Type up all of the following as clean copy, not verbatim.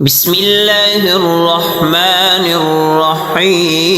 بسم الله الرحمن الرحيم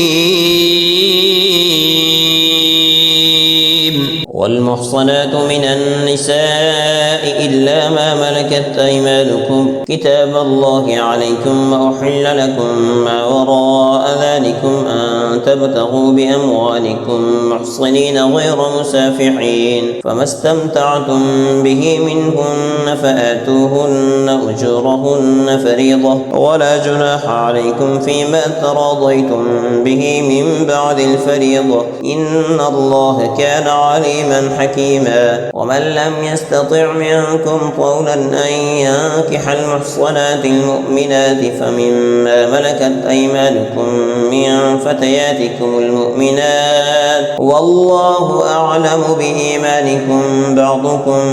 والمحصنات من النساء إلا ما ملكت أيمانكم كتاب الله عليكم وأحل لكم ما وراء ذلكم أن تبتغوا بأموالكم محصنين غير مسافحين فما استمتعتم به منهن فآتوهن أجورهن فريضة ولا جناح عليكم فيما تراضيتم به من بعد الفريضة إن الله كان عليما حكيما ومن لم يستطع منكم طولا أن ينكح المحصنات المؤمنات فمما ملكت أيمانكم من فتياتكم المؤمنات والله أعلم بإيمانكم بعضكم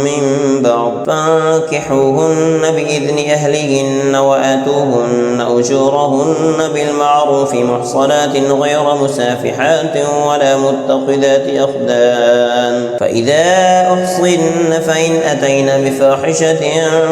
من بعض فانكحوهن بإذن أهلهن وآتوهن أجورهن بالمعروف محصنات غير مسافحات ولا متخذات أخدان فإذا أحصن فإن أتين بفاحشة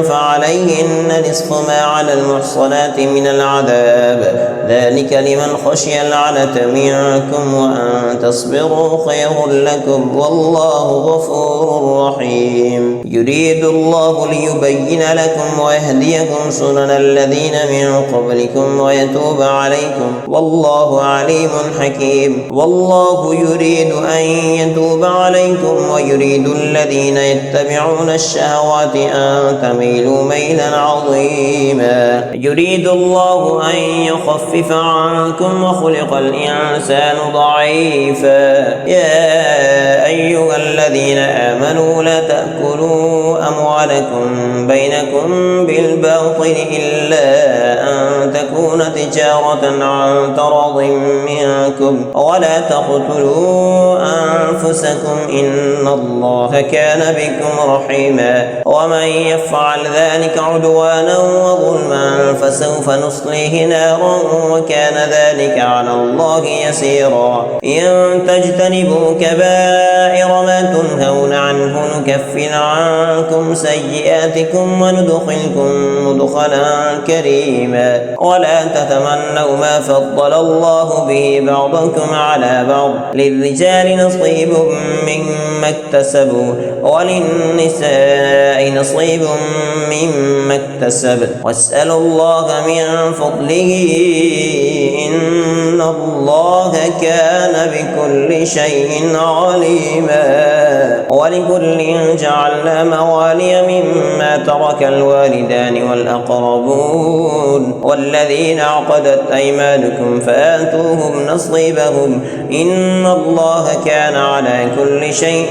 فعليهن نصف ما على المحصنات من العذاب ذلك لمن خشي العنة منكم وأن تصبروا خير لكم والله غفور رحيم يريد الله ليبين لكم ويهديكم سنن الذين من قبلكم ويتوب عليكم والله عليم حكيم والله يريد أن يتوب عليكم ويريد الذين يتبعون الشهوات أن تميلوا ميلا عظيما يريد الله أن يخفف عنكم وخلق الإنسان ضعيفا يا أيها الذين آمنوا لا تأكلوا أموالكم بينكم بالباطل إلا أن تكون تجارة عن تراض منكم ولا تقتلوا أنفسكم إن الله كان بكم رحيما ومن يفعل ذلك عدوانا وظلما فسوف نصليه نارا وكان ذلك على الله يسيرا إن تجتنبوا كبائر ما تنهون عنه نكفر عنكم سيئاتكم وندخلكم مدخلا كريما ولا تتمنوا ما فضل الله به بعضكم على بعض للرجال نصيب مما اكتسبوا وللنساء نصيب مما اكتسب واسألوا الله من فضله إن الله كان بكل شيء عليما ولكل جعلنا موالي مما ترك الوالدان والأقربون والذين عقدت أيمانكم فآتوهم نصيبهم إن الله كان على كل شيء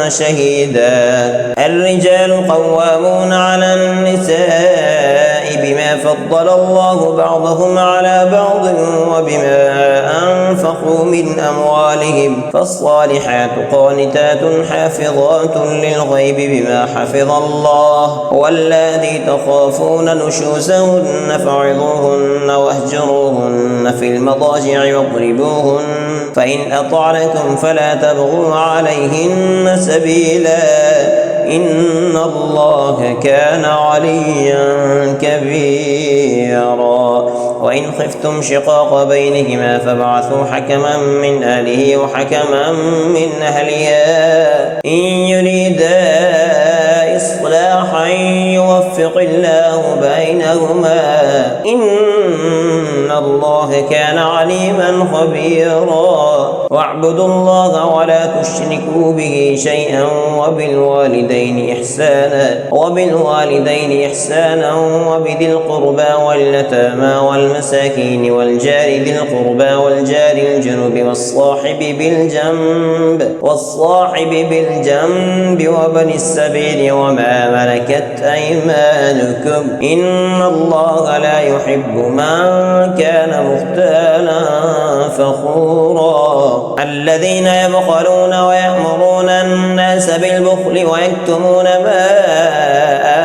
شهيدا الرجال قوامون على النساء بما فضل الله بعضهم على بعض وبما أنفقوا من أموالهم فالصالحات قانتات حافظات للغيب بما حفظ الله واللاتي تخافون نشوزهن فعظوهن واهجروهن في المضاجع واضربوهن فإن أطعنكم فلا تبغوا عليهن سبيلا إن الله كان عليا كبيرا وإن خفتم شقاق بينهما فابعثوا حكما من أهله وحكما من أهلها إن يريدا إصلاحا يوفق الله بينهما إن الله كان عليما خبيرا واعبدوا الله ولا تشركوا به شيئا وبالوالدين إحسانا وبذي القربى واليتامى والمساكين والجار ذي القربى والجار الجنب والصاحب بالجنب وابن السبيل وما ملكت أيمانكم إن الله لا يحب من كان مختالا فخورا الذين يبخلون ويأمرون الناس بالبخل ويكتمون ما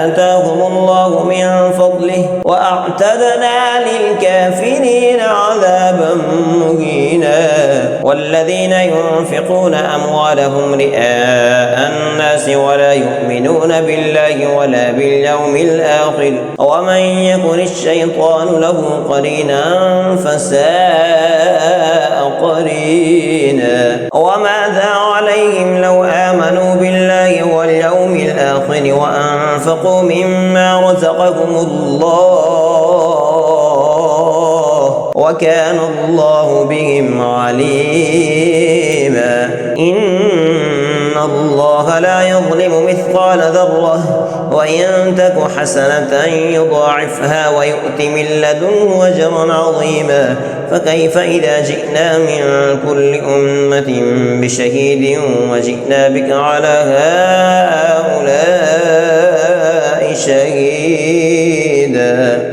آتاهم الله من فضله وأعتدنا للكافرين عذابا مهينا والذين ينفقون أموالهم رئاء الناس ولا يؤمنون بالله ولا باليوم الآخر ومن يكن الشيطان له قرينا فساء قرينا وماذا عليهم لو آمنوا بالله واليوم الآخر وأنفقوا مما رزقهم الله وكان الله بهم عليما إن الله لا يظلم مثقال ذرة وإن تك حسنة يضاعفها ويؤت من لدنه أجرا عظيما فكيف إذا جئنا من كل أمة بشهيد وجئنا بك على هؤلاء شهيدا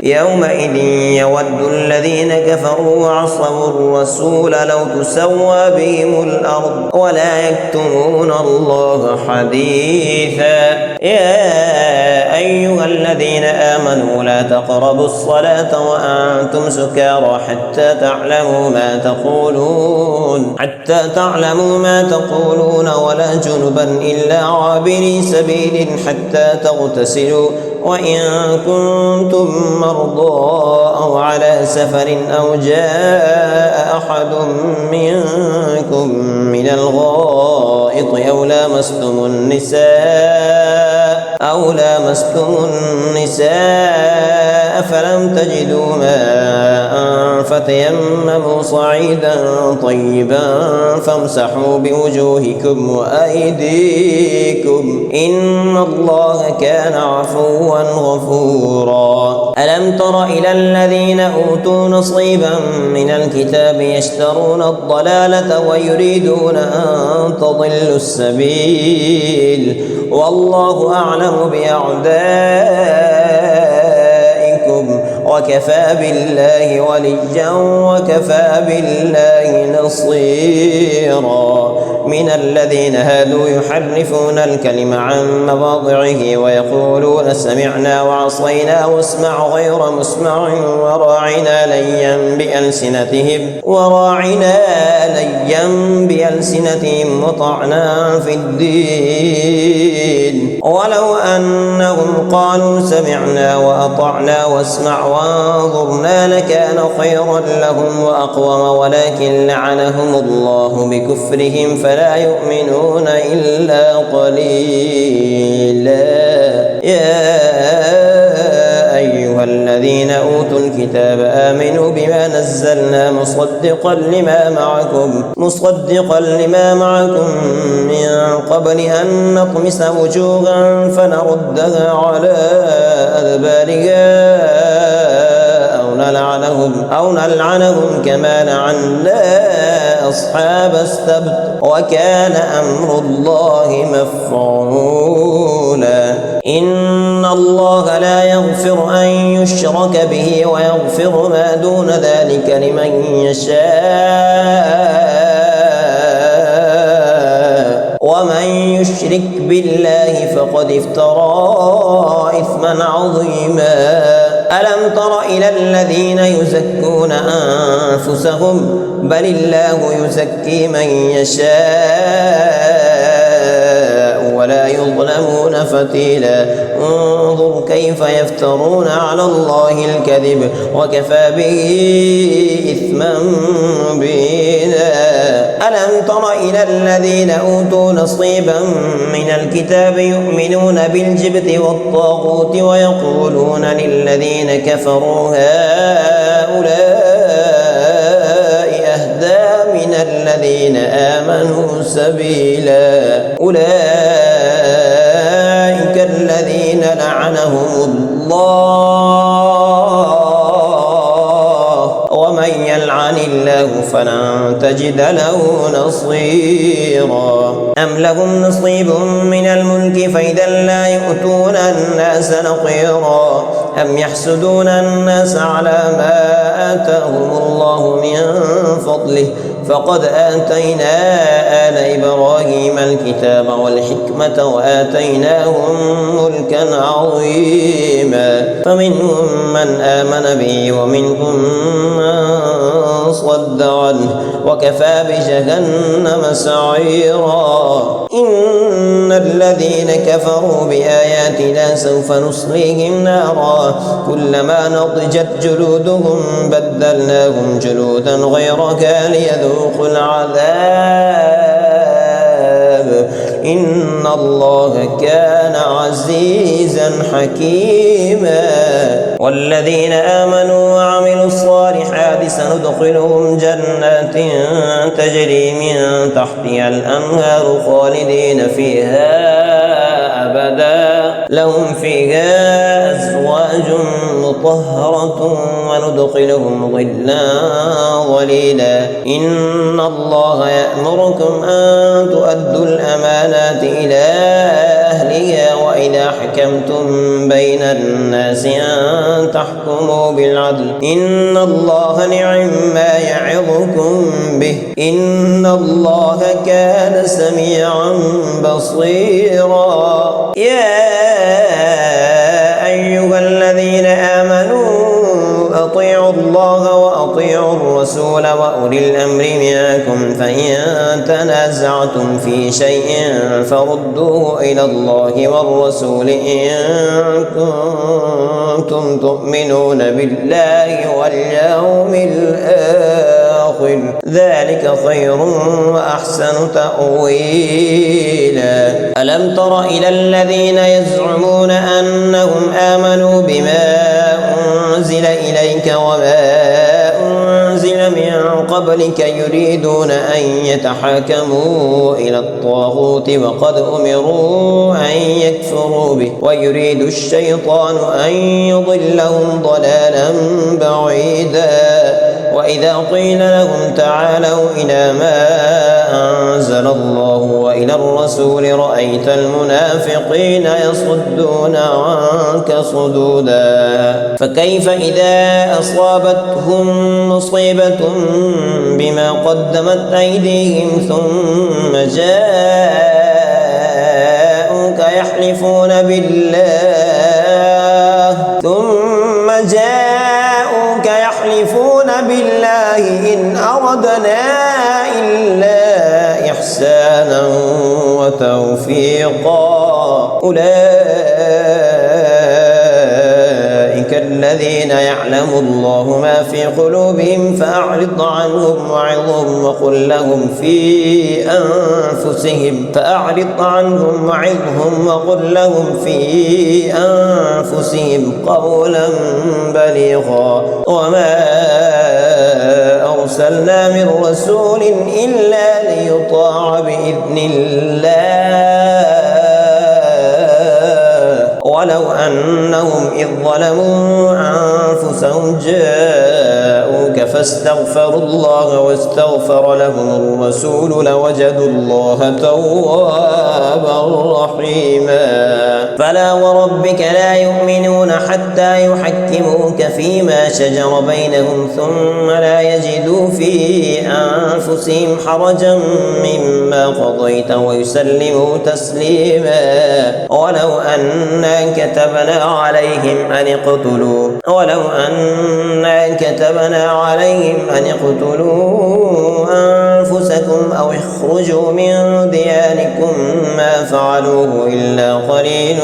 يومئذ يود الذين كفروا وعصوا الرسول لو تسوى بهم الأرض ولا يكتمون الله حديثا يا أيها الذين آمنوا لا تقربوا الصلاة وأنتم سكارى حتى تعلموا ما تقولون ولا جنبا إلا عابري سبيل حتى تغتسلوا وإن كنتم مرضى أو على سفر أو جاء أحد منكم من الغائط أو لامستم النساء فلم تجدوا ماء فتيمموا صعيدا طيبا فامسحوا بوجوهكم وأيديكم إن الله كان عفوا غفورا ألم تر إلى الذين أوتوا نصيبا من الكتاب يشترون الضلالة ويريدون أن تضلوا السبيل والله أعلم بأعدائكم وكفى بالله وليا وكفى بالله نصيرا من الذين هادوا يحرفون الكلم عن مواضعه ويقولون سمعنا وعصينا واسمع غير مسمع وراعنا ليا بألسنتهم وطعنا في الدين ولو أنهم قالوا سمعنا وأطعنا واسمع وانظرنا لكان خيرا لهم وأقوم ولكن لعنهم الله بكفرهم فلا يؤمنون إلا قليلا يا أيها الذين أوتوا الكتاب آمنوا بما نزلنا مصدقا لما معكم من قبل أن نطمس وجوها فنردها على أدبارها أو نلعنهم كما لعنا أصحاب السبت وكان أمر الله مفعولا إن الله لا يغفر أن يشرك به ويغفر ما دون ذلك لمن يشاء ومن يشرك بالله فقد افترى إثما عظيما ألم تر إلى الذين يزكون أنفسهم بل الله يزكي من يشاء ولا يظلمون فتيلا انظر كيف يفترون على الله الكذب وكفى به إثما مبينا ألم تر إلى الذين أوتوا نصيبا من الكتاب يؤمنون بالجبت والطاغوت ويقولون للذين كفروا هؤلاء أهدى من الذين آمنوا سبيلا أولئك الذين لعنهم الله ومن يلعن الله فلن تجد له نصيرا أم لهم نصيب من الملك فإذا لا يؤتون الناس نقيرا أم يحسدون الناس على ما آتاهم الله من فضله فقد آتينا آل إبراهيم الكتاب والحكمة وآتيناهم ملكا عظيما فمنهم من آمن به ومنهم من وصد عنه وكفى بجهنم سعيرا. إن الذين كفروا بآياتنا سوف نصليهم نارا كلما نضجت جلودهم بدلناهم جلودا غيرها ليذوقوا العذاب إن الله كان عزيزا حكيما. والذين آمنوا وعملوا الصالحات سندخلهم جنات تجري من تحتها الأنهار خالدين فيها أبدا لهم فيها أزواج مطهرة وندخلهم ظلا ظليلا. إن الله يأمركم أن تؤدوا الأمانات إلى أهلها وإذا حكمتم بين الناس أن تحكموا بالعدل إن الله نعم ما يعظكم به إن الله كان سميعا بصيرا. يا أيها الذين آمنوا أطيعوا الله وأطيعوا الرسول وأولي الأمر منكم فإن تنازعتم في شيء فردوه إلى الله والرسول إن كنتم تؤمنون بالله واليوم الآخر ذلك خير وأحسن تأويلا. ألم تر إلى الذين يزعمون أنهم آمنوا بما أنزل إليك وما أنزل من قبلك يريدون أن يتحاكموا إلى الطاغوت وقد أمروا أن يكفروا به ويريد الشيطان أن يضلهم ضلالا بعيدا. وإذا قيل لهم تعالوا إلى ما أنزل الله وإلى الرسول رأيت المنافقين يصدون عنك صدودا. فكيف إذا أصابتهم مصيبة بما قدمت أيديهم ثم جاءوك يحلفون بالله إن أردنا إلا إحسانا وتوفيقا. أولئك الذين يعلم الله ما في قلوبهم فأعرض عنهم وعظهم وقل لهم في أنفسهم قولا بليغا. وما أرسلنا من رسول إلا ليطاع بإذن الله ولو أنهم إذ ظلموا أنفسهم جاءوك فاستغفروا الله واستغفر لهم الرسول لوجدوا الله توابا رحيما. فلا وربك لا يؤمنون حتى يحكموك فيما شجر بينهم ثم لا يجدوا في أنفسهم حرجا مما قضيت ويسلموا تسليما. ولو أنا كتبنا عليهم أن اقتلوا أنفسكم أو اخرجوا من دياركم ما فعلوه إلا قليل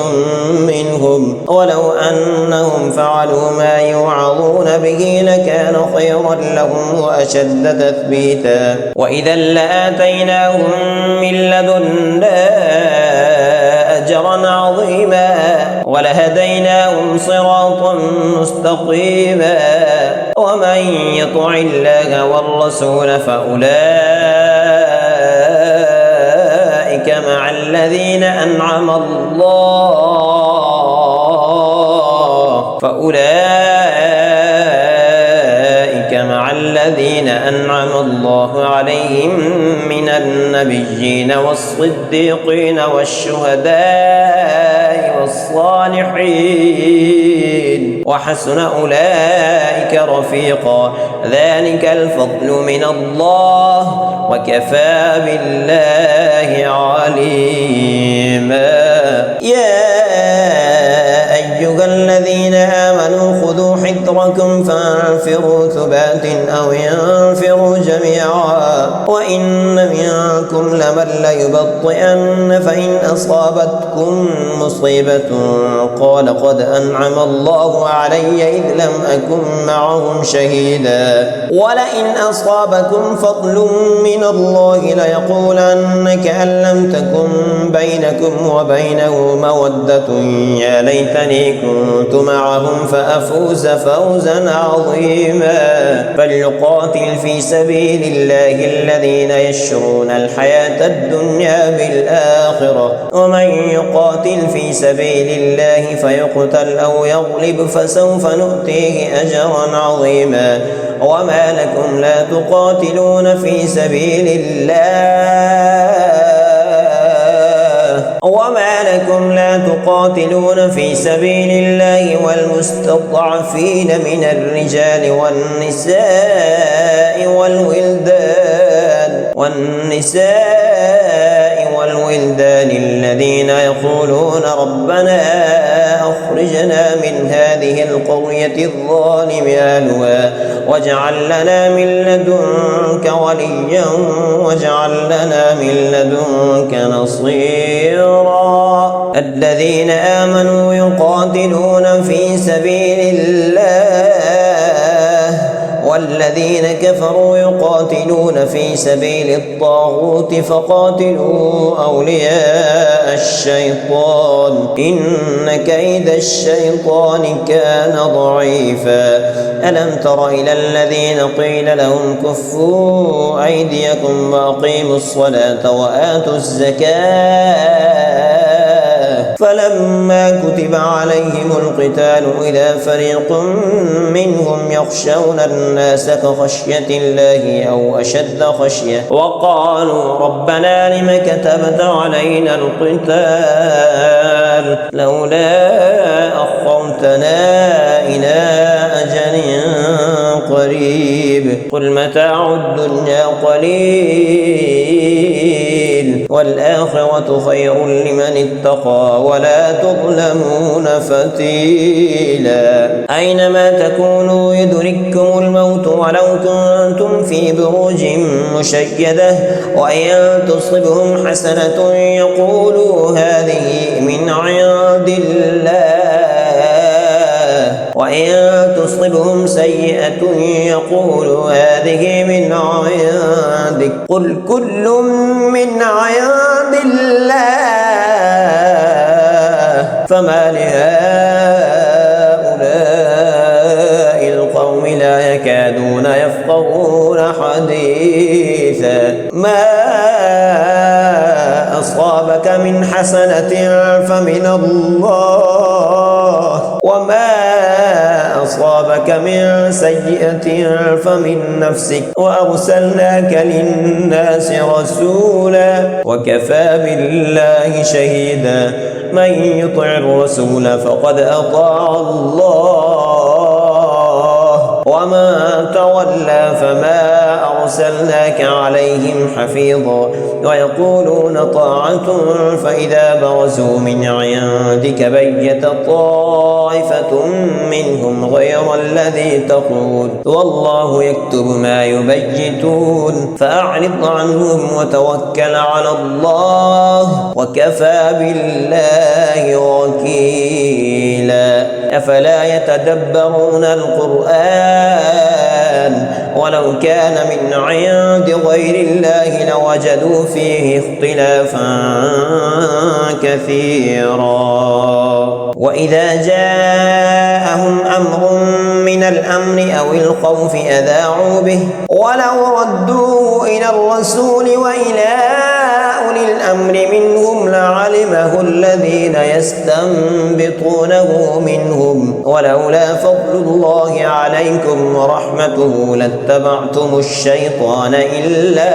منهم ولو أنهم فعلوا ما يوعظون به لكان خيرا لهم وأشد تثبيتا. وإذا لآتيناهم من لدنا أجرا عظيما ولهديناهم صراطا مستقيما. ومن يطع الله والرسول فأولئك مع الذين أنعم الله عليهم من النبيين والصديقين والشهداء والصالحين وحسن أولئك رفيقا. ذلك الفضل من الله وكفى بالله عليما. يا أيها أيها الذين آمنوا خذوا حذركم فانفروا ثبات أو انفروا جميعا وإن منكم لمن ليبطئن فإن أصابتكم مصيبة قال قد أنعم الله علي إذ لم أكن معهم شهيدا ولئن أصابكم فضل من الله ليقولن كأن لم تكن بينكم وبينه مودة يا ليتني كنت معهم فأفوز فوزا عظيما فليقاتل في سبيل الله الذين يشرون الحياة الدنيا بالآخرة ومن يقاتل في سبيل الله فيقتل أو يغلب فسوف نؤتيه أجرا عظيما وما لكم لا تقاتلون في سبيل الله والمستضعفين من الرجال والنساء الذين يقولون ربنا أخرجنا من هذه القرية الظالم أهلها واجعل لنا من لدنك وليا واجعل لنا من لدنك نصيرا الذين آمنوا يقاتلون في سبيل الله والذين كفروا يقاتلون في سبيل الطاغوت فقاتلوا أولياء الشيطان إن كيد الشيطان كان ضعيفا ألم تر إلى الذين قيل لهم كفوا أيديكم وأقيموا الصلاة وآتوا الزكاة فلما كتب عليهم القتال إذا فريق منهم يخشون الناس كخشية الله أو أشد خشية وقالوا ربنا لم كتبت علينا القتال لولا أخرتنا إلى أجل قريب قل متاع الدنيا قليل والآخرة خير لمن اتقى ولا تظلمون فتيلا أينما تكونوا يدرككم الموت ولو كنتم في بروج مشيدة وإن تصبهم حسنة يقولوا هذه من عند الله وإن تصبهم سيئة يقولوا هذه من عندك قل كل من عند الله فما لهؤلاء القوم لا يكادون يفقهون حديثا ما أصابك من حسنة فمن الله وما أصابك من سيئة فمن نفسك وأرسلناك للناس رسولا وكفى بالله شهيدا من يطع الرسول فقد أطاع الله وما تولى فما أرسلناك عليهم حفيظا ويقولون طاعة فإذا برزوا من عندك بيت طائفة منهم غير الذي تقول والله يكتب ما يبيتون فأعرض عنهم وتوكل على الله وكفى بالله وكيلا أفلا يتدبرون القرآن ولو كان من عند غير الله لوجدوا فيه اختلافا كثيرا وإذا جاءهم أمر من الأمن أو الخوف أذاعوا به ولو ردوه إلى الرسول وإلى أولي الأمر منهم لعلمه الذين يستنبطونه منهم ولولا فضل الله عليكم ورحمته لاتبعتم الشيطان إلا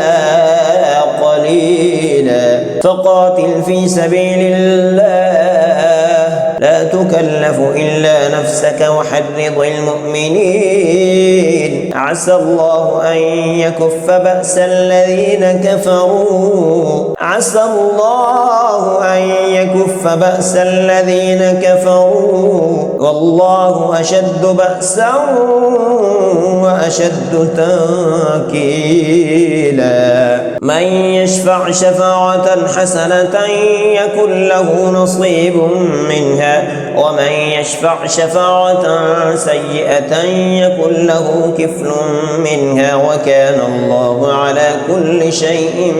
قليلا فقاتل في سبيل الله لا تكلف إلا نفسك وحرض المؤمنين. عسى الله أن يكف بأس الذين كفروا، عسى الله أن يكف بأس الذين كفروا، والله أشد بأسا وأشد تنكيلا. من يشفع شفاعة حسنة يكن له نصيب منها، ومن يشفع شفاعة سيئة يكن له كفل منها، وكان الله على كل شيء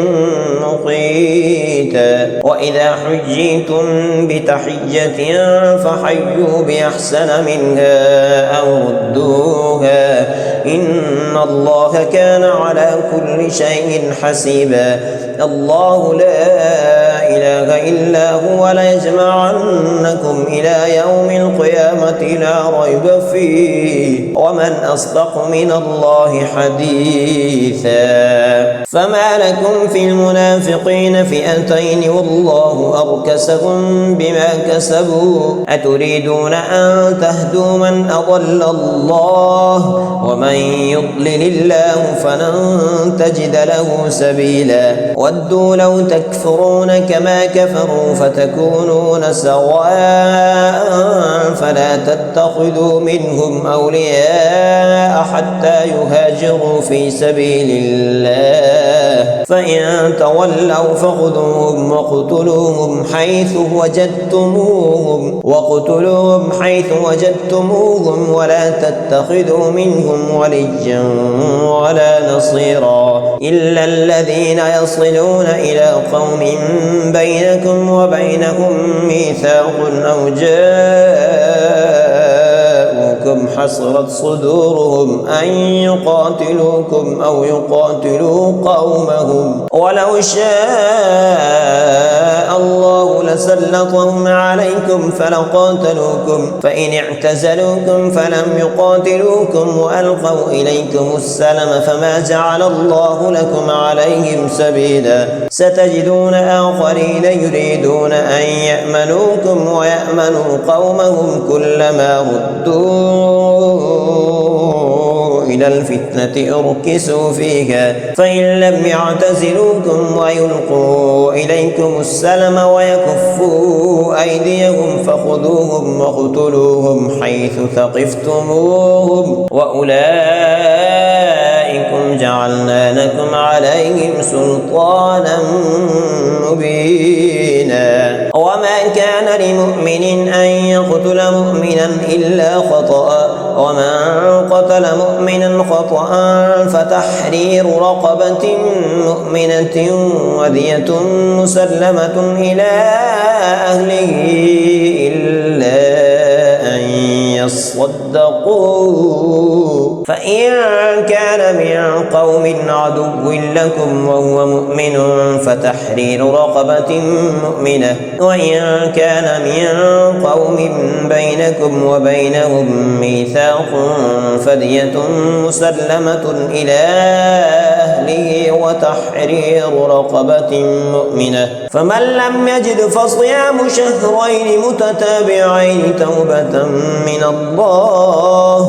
مقيتا. وإذا حييتم بتحية فحيوا بأحسن منها أو ردوها، إن الله كان على كل شيء حسيبا. الله لا إله إلا هو ليجمعنكم إلى يوم القيامة لا ريب فيه، ومن أصدق من الله حديثا. فما لكم في المنافقين فئتين والله أركسهم بما كسبوا، أتريدون أن تهدوا من أضل الله، ومن يضلل الله فلن تجد له سبيلا. ودوا لو تكفرون كما كفروا فتكونون سواء فلا تتخذوا منهم أولياء حتى يهاجروا في سبيل الله، فإن تولوا فخذوهم واقتلوهم حيث وجدتموهم ولا تتخذوا منهم وليا ولا نصيرا، إلا الذين يصلون إلى قوم بينكم وبينهم ميثاق أو جاءوكم حصرت صدورهم أن يقاتلوكم أو يقاتلوا قومهم، ولو شاء الله لسلطهم عليكم فلقاتلوكم، فإن اعتزلوكم فلم يقاتلوكم وألقوا إليكم السلم فما جعل الله لكم عليهم سبيلا. ستجدون آخرين يريدون أن يأمنوكم ويأمنوا قومهم كلما ردوا إلى الفتنة أركسوا فيها، فإن لم يعتزلوكم ويلقوا إليكم السلم ويكفوا أيديهم فخذوهم واقتلوهم حيث ثقفتموهم، وأولئكم جعلنا لكم عليهم سلطانا مبينا. وما كان لمؤمن أن يقتل مؤمنا إلا خطأ، ومن قتل مؤمنا خطأ فتحرير رقبة مؤمنة ودية مسلمة إلى أهله إلا أن يصدقوا، فإن كان من قوم عدو لكم وهو مؤمن فتحرير رقبة مؤمنة، وإن كان من قوم بينكم وبينهم ميثاق فدية مسلمة إلى أهله وتحرير رقبة مؤمنة، فمن لم يجد فصيام شهرين متتابعين توبة من الله،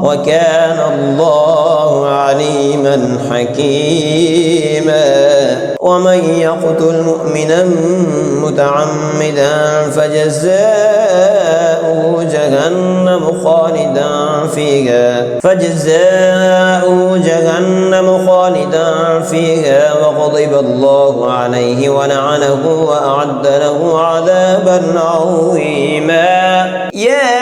وكان الله عليما حكيما. ومن يقتل مؤمنا متعمدا فجزاؤه جهنم خالدا فيها وغضب الله عليه ولعنه وأعد له عذابا عظيما. يا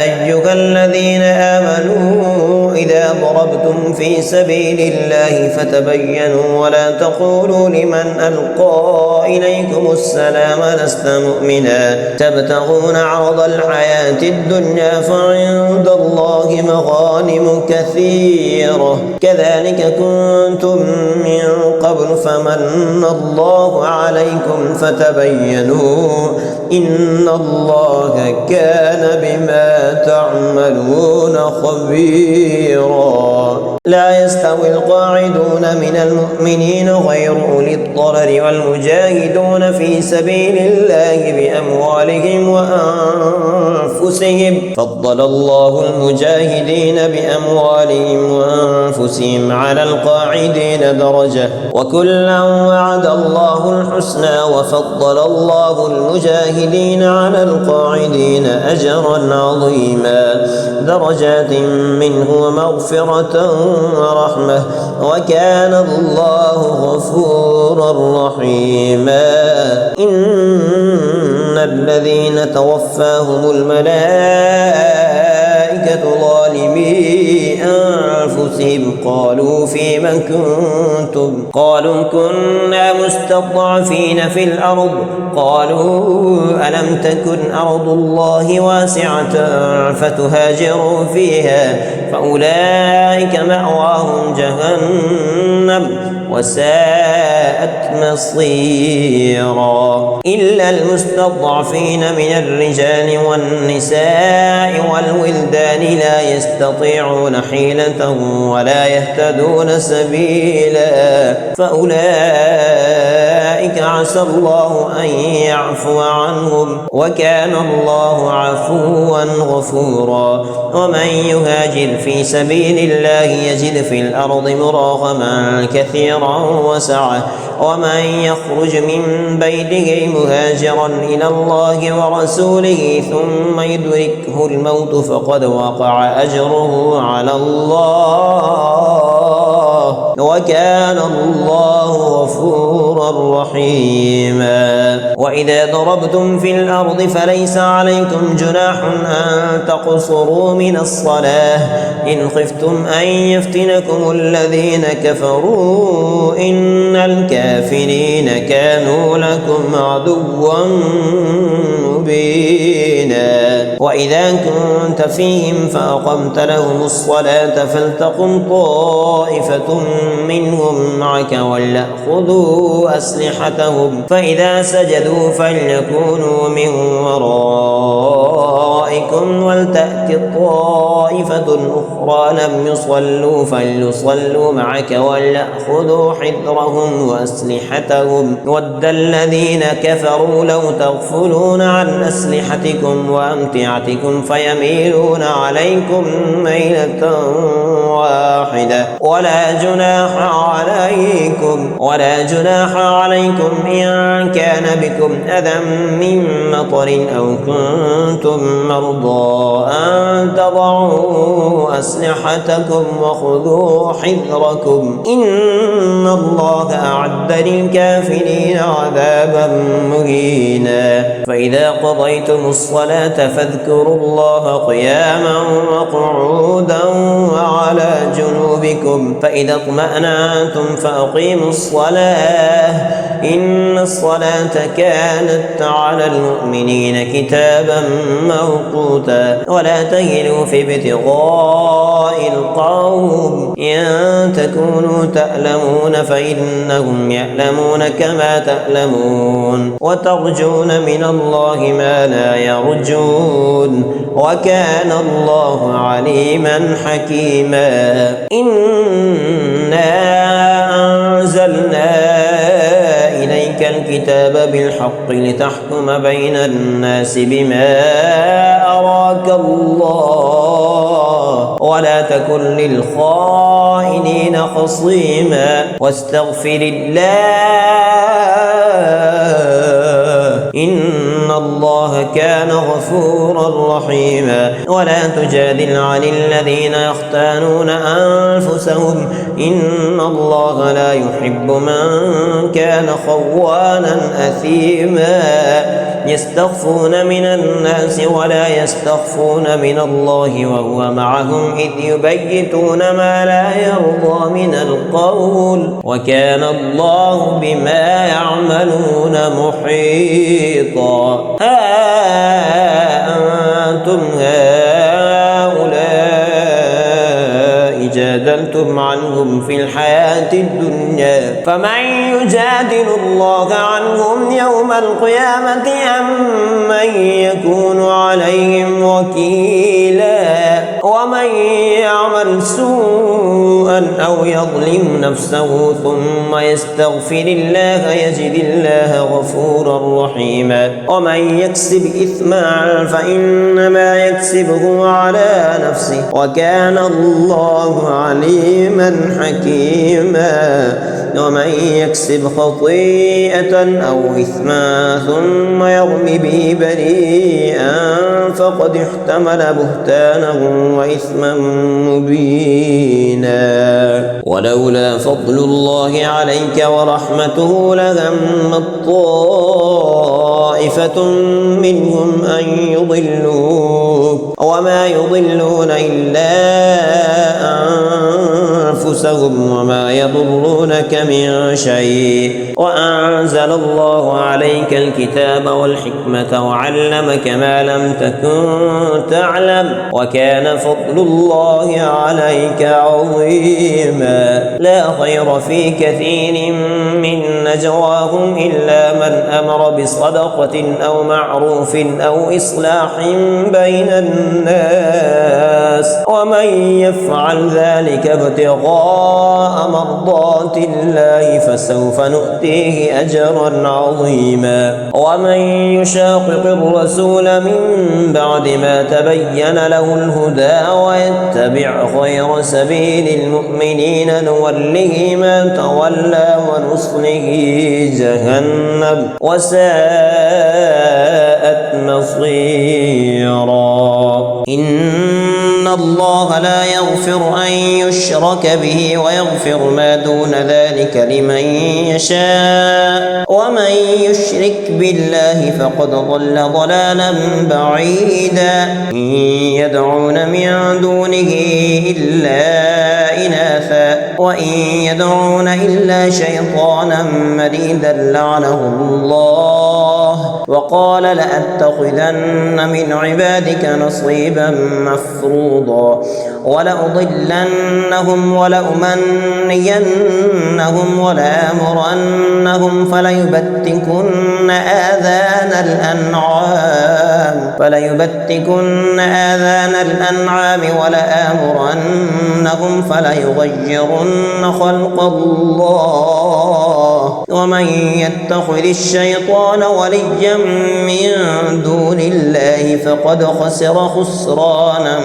أيها الذين آمنوا إذا ضربتم في سبيل الله فتبينوا ولا تقولوا لمن ألقى إليكم السلام لست مؤمنا تبتغون عرض الحياة الدنيا فعند الله مغانم كثيرة كذلك كنتم من قبل فمن الله عليكم فتبينوا إن الله كان بما تعملون خبيرا. بصيرا. لا يستوي القاعدون من المؤمنين غير أولي الضرر والمجاهدون في سبيل الله بأموالهم وأنفسهم. فضل الله المجاهدين بأموالهم وأنفسهم على القاعدين درجة، وكلا وعد الله الحسنى، وفضل الله المجاهدين على القاعدين أجرا عظيما، درجات منه ومغفرة ورحمة، وكان الله غفورا رحيما. إن الذين توفاهم الملائكة ظالمي أنفسهم قالوا فيم كنتم؟ قالوا كنا مستضعفين في الأرض. قالوا ألم تكن أرض الله واسعة فتهاجروا فيها؟ فأولئك مأواهم جهنم وساءت مصيرا. إلا المستضعفين من الرجال والنساء والولدان لا يستطيعون حيلة ولا يهتدون سبيلا، فأولئك عسى الله أن يعفو عنهم، وكان الله عفوا غفورا. ومن يهاجر في سبيل الله يجد في الأرض مراغما كثيرا وسعة، ومن يخرج من بيته مهاجرا إلى الله ورسوله ثم يدركه الموت فقد وقع أجره على الله، وكان الله غفورا رحيما. وإذا ضربتم في الأرض فليس عليكم جناح أن تقصروا من الصلاة إن خفتم أن يفتنكم الذين كفروا إن الكافرين كانوا لكم عدوا مبينا. وإذا كنت فيهم فأقمت لهم الصلاة فلتقم طائفة منهم معك وليأخذوا أسلحتهم، فإذا سجدوا فليكونوا من ورائكم ولتأت طائفة أخرى لم يصلوا فليصلوا معك وليأخذوا حذرهم وأسلحتهم. ود الذين كفروا لو تغفلون عن أسلحتكم وأمتعتكم فيميلون عليكم ميلة واحدة. ولا جناح عليكم إن كان بكم أذى من مطر أو كنتم مرضى أن تضعوا أسلحتكم وخذوا حذركم إن الله أعد للكافرين عذابا مهينا. فإذا قضيتم الصلاة فاذكروا الله قياما وقعودا وعلى جنوبكم، فإذا اطمأنتم فأقيموا الصلاة إن الصلاة كانت على المؤمنين كتابا موقوتا. ولا تهنوا في ابتغاء القوم إن تكونوا تألمون فإنهم يألمون كما تألمون، وترجون من الله ما لا يرجون، وكان الله عليما حكيما. إنا أنزلنا إليك الكتاب بالحق لتحكم بين الناس بما أراك الله ولا تكن للخائنين خصيما واستغفر الله إن الله كان غفورا رحيما. ولا تجادل عن الذين يختانون أنفسهم إن الله لا يحب من كان خوانا أثيما. يستخفون من الناس ولا يستخفون من الله وهو معهم إذ يبيتون ما لا يرضى من القول، وكان الله بما يعملون محيطا. أنتم هؤلاء جادلتم عنهم في الحياة الدنيا فمن يجادل الله عنهم يوم القيامة أم من يكون عليهم وكيلا. ومن يعمل يعمل سوءا أو يظلم نفسه ثم يستغفر الله يجد الله غفورا رحيما. ومن يكسب إثما فإنما يكسبه على نفسه وكان الله عليما حكيما. ومن يكسب خطيئة أو إثما ثم يرم به بريئا فقد احتمل بهتانا وإثما مبينا. ولولا فضل الله عليك ورحمته لهم طائفة منهم أن يضلوك وما يضلون إلا أنفسهم وما يضرونك من شيء. وأنزل الله عليك الكتاب والحكمة وعلمك ما لم تكن تعلم وكان فضل الله عليك عظيما. لا خير في كثير من نجواهم إلا من أمر بصدقة أو معروف أو إصلاح بين الناس ومن يفعل ذلك ابتغاء مرضات الله فسوف نؤتيه أجرا عظيما. ومن يشاقق الرسول من بعد ما تبين له الهدى ويتبع غير سبيل المؤمنين نوله ما تولى ونصله جهنم وساءت مصيرا. إن الله لا يغفر أن يشرك به ويغفر ما دون ذلك لمن يشاء ومن يشرك بالله فقد ضل ضلالا بعيدا. إن يدعون من دونه إلا إناثا وإن يدعون إلا شيطانا مريدا لعنه الله وقال لأتخذن من عبادك نصيبا مفروضا ولأضلنهم ولأمنينهم ولآمرنهم فليبتكن آذان الأنعام ولآمرنهم فليغيرن خلق الله ومن يتخذ الشيطان وليا من دون الله فقد خسر خسرانا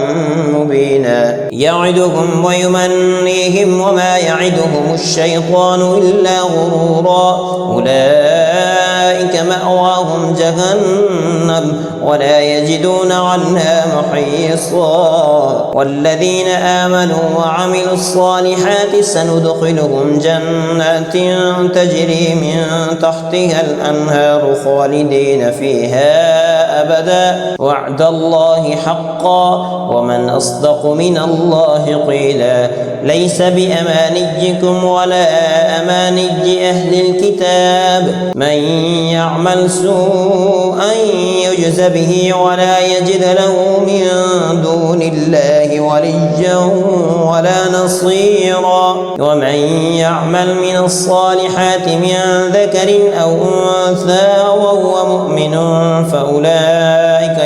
مبينا. يعدهم ويمنيهم وما يعدهم الشيطان إلا غرورا. أولئك مأواهم جهنم ولا يجدون عنها محيصا. والذين آمنوا وعملوا الصالحات سندخلهم جنات تجري من تحتها الأنهار خالدين فيها أبدا وعد الله حقا ومن أصدق من الله قيلا. ليس بأمانيكم ولا أماني أهل الكتاب من يعمل سوءا يجز به ولا يجد له من دون الله وليا ولا نصيرا. ومن يعمل من الصالحات من ذكر أو أنثى وهو مؤمن فأولئك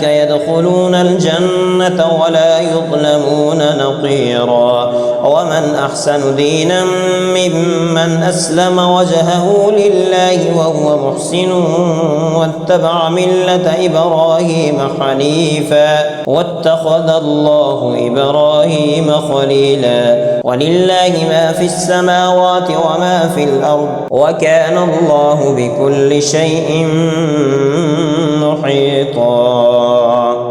يدخلون الجنة ولا يظلمون نقيرا. ومن أحسن دينا ممن أسلم وجهه لله وهو محسن واتبع ملة إبراهيم حنيفا واتخذ الله إبراهيم خليلا. ولله ما في السماوات وما في الأرض وكان الله بكل شيء محيطا.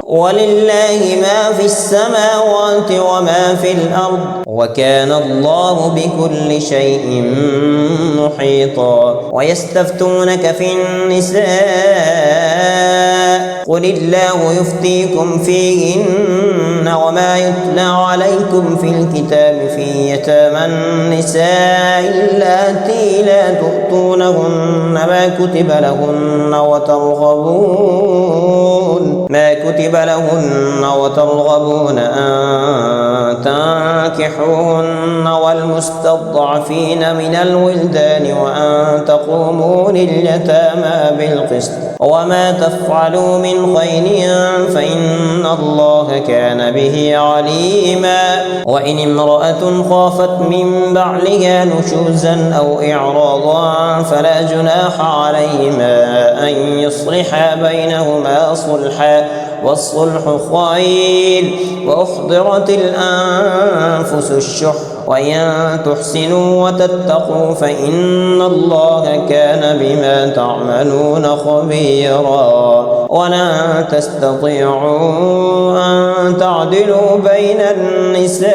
ولله ما في السماوات وما في الأرض وكان الله بكل شيء محيطا. ويستفتونك في النساء قل الله يفتيكم فيهن وما يتلى عليكم في الكتاب في يتامى النساء اللاتي لا تؤتونهن ما كتب لهن وترغبون أن تنكحوهن والمستضعفين من الولدان وأن تقوموا لليتامى بالقسط وما تفعلوا من خير فإن الله كان به عليما. وإن امرأة خافت من بعلها نشوزا أو إعراضا فلا جناح عليهما أن يصلحا بينهما صلحا والصلح خير. وأحضرت الأنفس الشح وإن تحسنوا وتتقوا فإن الله كان بما تعملون خبيرا. ولن تستطيعوا أن تعدلوا بين النساء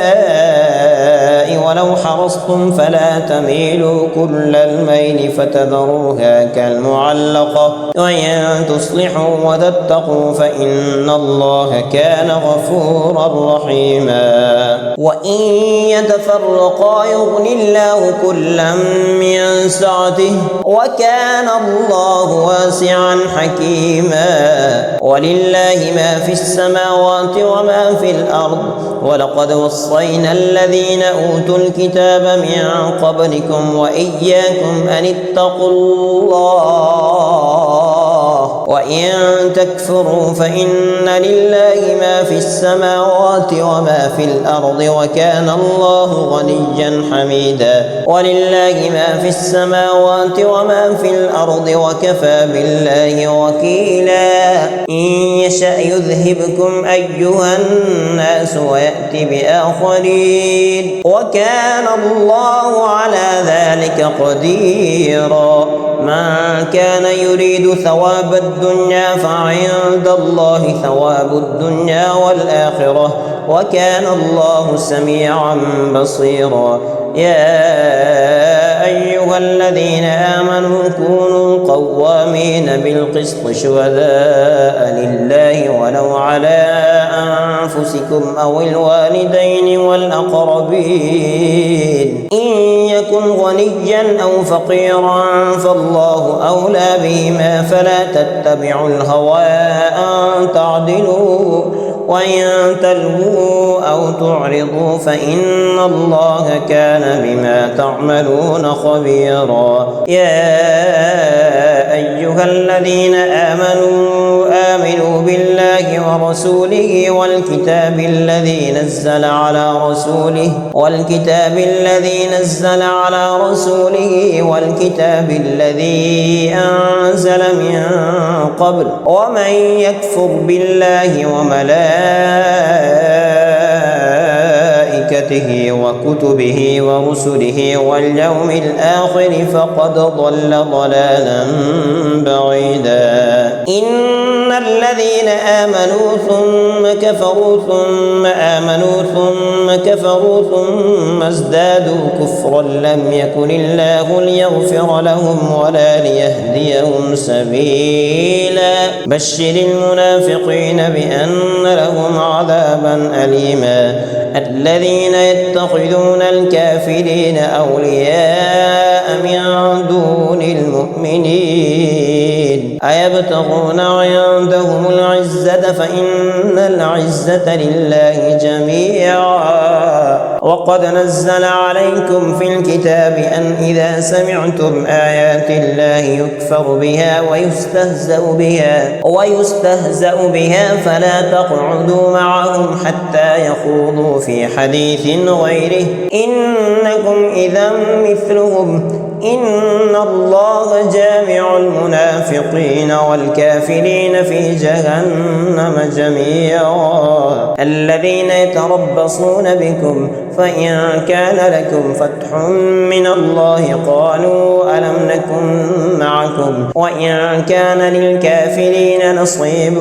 ولو حرصتم فلا تميلوا كل الميل فتذروها كالمعلقة وإن تصلحوا وتتقوا فإن الله كان غفورا رحيما. وإن يتفرقا يغني الله كلا من سعته وكان الله واسعا حكيما. ولله ما في السماوات وما في الأرض ولقد وصينا الذين أوتوا الكتاب من قبلكم وإياكم أن اتقوا الله وإن تكفروا فإن لله ما في السماوات وما في الأرض وكان الله غنيا حميدا. ولله ما في السماوات وما في الأرض وكفى بالله وكيلا. إن يشأ يذهبكم أيها الناس ويأتي بآخرين وكان الله على ذلك قديرا. من كان يريد ثواب الدنيا فعند الله ثواب الدنيا والآخرة وكان الله سميعا بصيرا. يا أيها الذين آمنوا كونوا قوامين بالقسط شهداء لله ولو على أنفسكم أو الوالدين والأقربين إن يكن غنيا أو فقيرا فالله أولى بهما فلا تتبعوا الهوى أن تعدلوا وإن تلووا أو تعرضوا فإن الله كان بما تعملون خبيرا. يا أيها الذين آمنوا بالله ورسوله والكتاب الذي نزل على رسوله والكتاب الذي أنزل من قبل ومن يكفر بالله وملائكته وكتبه ورسله واليوم الآخر فقد ضل ضلالا بعيدا. إن الذين آمنوا ثم كفروا ثم آمنوا ثم كفروا ثم ازدادوا كفرا لم يكن الله ليغفر لهم ولا ليهديهم سبيلا. بشر المنافقين بأن لهم عذابا أليما. الذين يتخذون الكافرين أولياء من دون المؤمنين أيبتغون عندهم العزة فإن العزة لله جميعا. وقد نزل عليكم في الكتاب أن إذا سمعتم آيات الله يكفر بها ويستهزأ بها فلا تقعدوا معهم حتى يخوضوا في حديث غيره إنكم إذا مثلهم إن الله جامع المنافقين والكافرين في جهنم جميعا. الذين يتربصون بكم فإن كان لكم فتح من الله قالوا ألم نكن معكم وإن كان للكافرين نصيب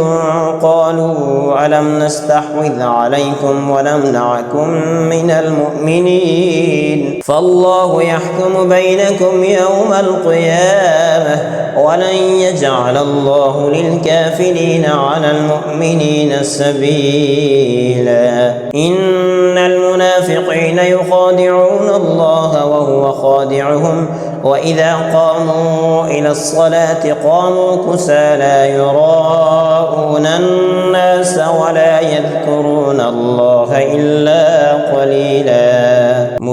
قالوا ألم نستحوذ عليكم ونمنعكم من المؤمنين فالله يحكم بينكم يوم القيامة ولن يجعل الله للكافرين على المؤمنين سبيلا. إن المنافقين يخادعون الله وهو خادعهم وإذا قاموا إلى الصلاة قاموا كسى لا يراءون الناس ولا يذكرون الله إلا قليلا.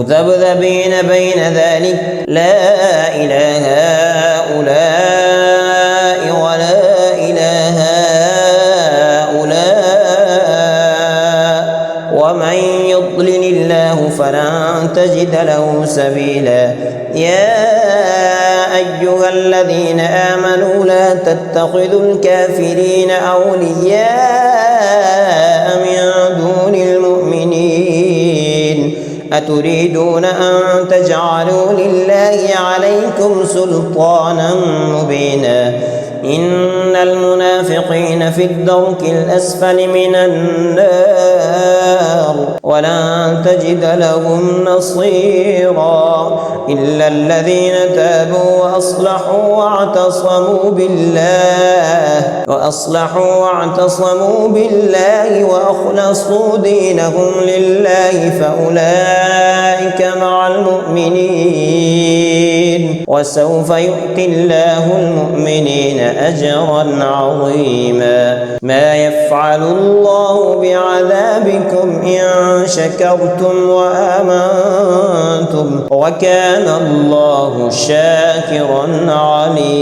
مذبذبين بين ذلك لا إله هؤلاء ولا إله هؤلاء ومن يضلل الله فلن تجد له سبيلا. يا أيها الذين آمنوا لا تتخذوا الكافرين أولياء من دون المؤمنين أتريدون أن تجعلوا لله عليكم سلطانا مبينا. إن المنافقين في الدرك الأسفل من النار ولن تجد لهم نصيرا إلا الذين تابوا واعتصموا بالله وأخلصوا دينهم لله فأولئك مع المؤمنين وسوف يؤتي الله المؤمنين أجرا عظيما. ما يفعل الله بعذابكم إن شكرتم وآمنتم وكان الله شاكرا عليما.